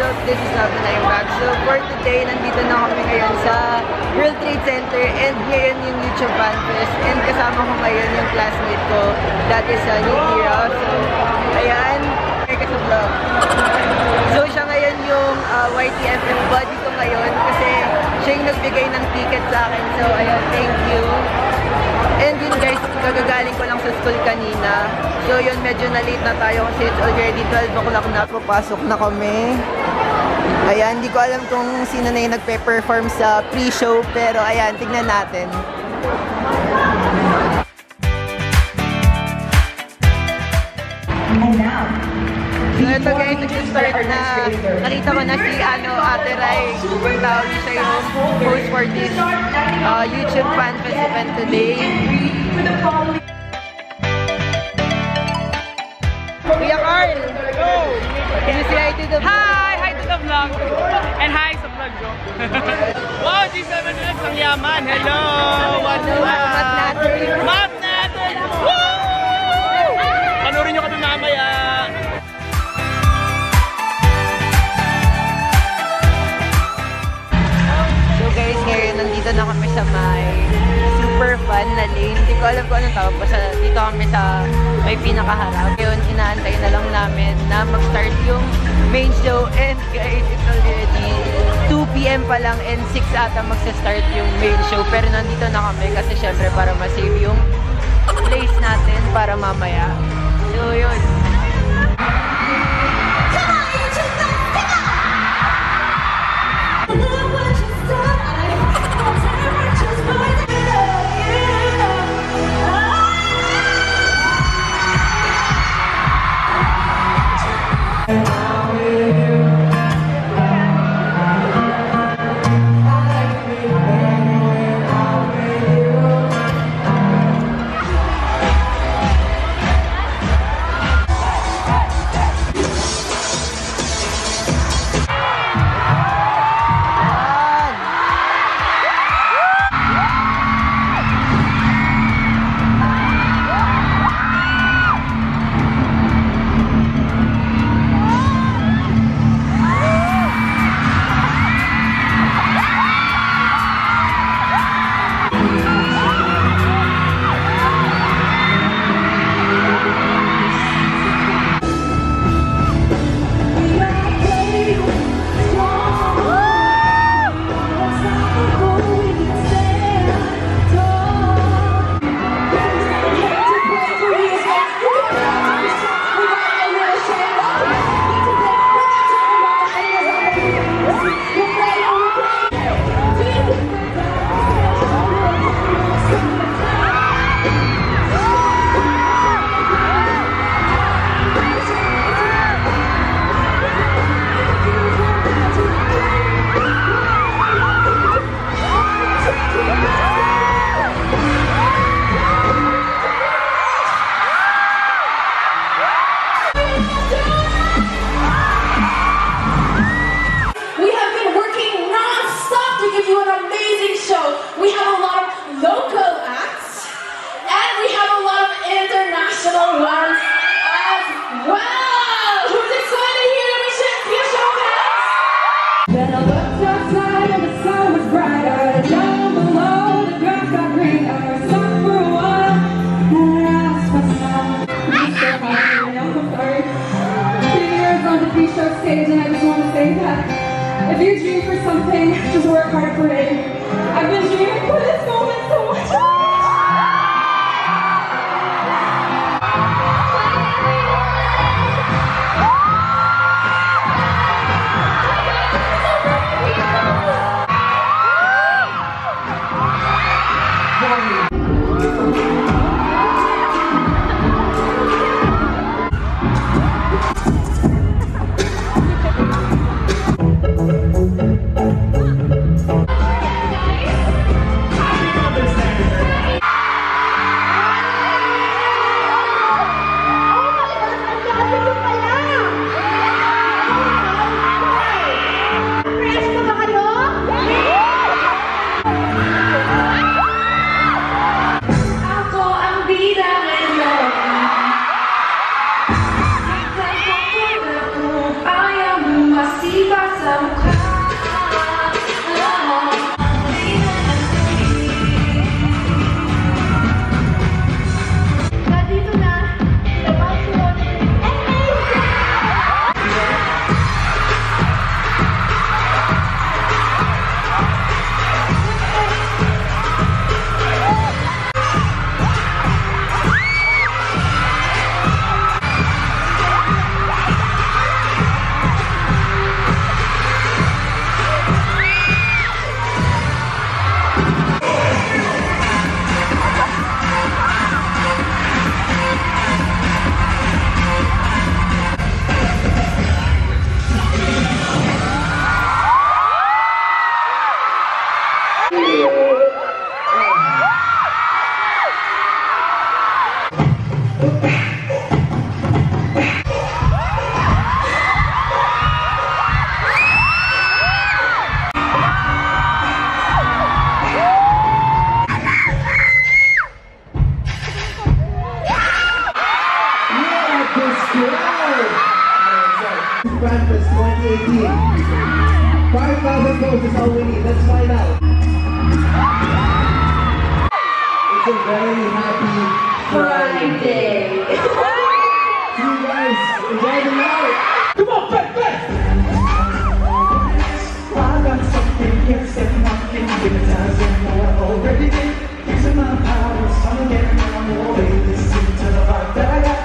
up? This is Love and I'm back. So for today, nandito na kami ngayon sa World Trade Center and ngayon yung YouTube Fan Fest and kasama ko ngayon yung classmate ko that is Nikira. So ayan, ka sa vlog. So siya ngayon yung YTFF buddy ko ngayon kasi siya yung nagbigay ng ticket sa akin. So ayan, thank you. And yun guys, kagagaling ko lang sa school kanina. So yun, medyo na-late na tayo kasi it's already 12 o'clock na. Papasok na kami. Ayan, hindi ko alam kung sino na yung nagpe-perform sa pre-show. Pero ayan, tignan natin. And now, so ito guys, nag-start na. Nakita ko na si Ate Rai. Tawag siya yung host for this YouTube Fan Fest event today. Kuya Carl! Can you say hi to the vlog? Hi! Hi to the vlog! And hi sa vlog ko. Wow! G7 X ang yaman! Hello! What's up? Mat natin! Mat natin! Woo! Panurin nyo kami mamaya! So guys, ngayon nandito na kami sa may super fun na lane. Hindi ko alam kung anong tawag. Basta dito kami sa may pinakaharap. Ngayon, inaantay na lang namin na mag-start yung main show. And guys, it's already 2 PM pa lang and 6 ata magsa-start yung main show. Pero nandito na kami kasi syempre para ma-save yung place natin para mamaya. So yun. Stage, and I just want to say that if you dream for something, just work hard for it. I've been dreaming for this moment so much. FanFest 2018. 5,000 votes is all we need. Let's find out. It's a very happy Friday. See you guys. Enjoy the night. Come on, FanFest! I got something against that nothing. Hypnotizing what I already did. Using my powers, trying to get around the way. Listen to the vibe that I got.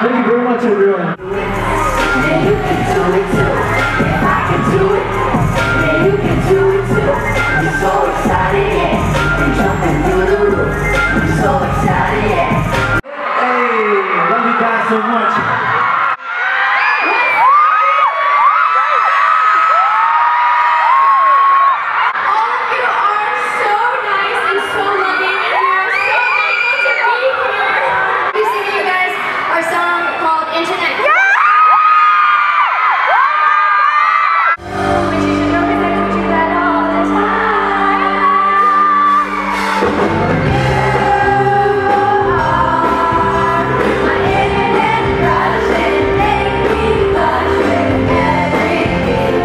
Thank you very much, everyone. Yeah, you can do it too. If I can do it, yeah, you can do it too. You're so excited, yeah. You're jumping through the roof. You're so excited, yeah. Hey, love you guys so much. All of you are so nice and so loving, and we are so thankful to be here. We sing you guys our song called Internet. Which you should know because I can do that all the time. My internet crush and make me blush with everything.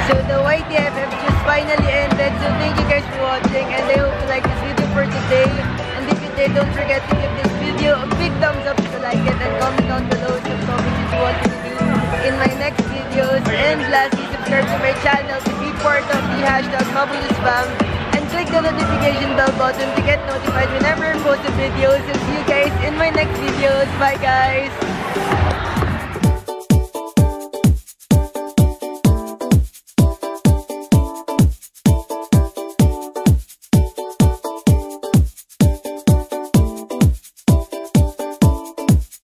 So the YTFF just finally ended. So thank you guys for watching, and I hope you like this video for today. And if you did, don't forget to give this video a big thumbs up if you like it, and comment down below some comments you want me to do in my next videos. And lastly, subscribe to my channel to be part of the #MabulusFam, and click the notification bell button to get notified whenever I post a video. So see you guys in my next videos. Bye guys!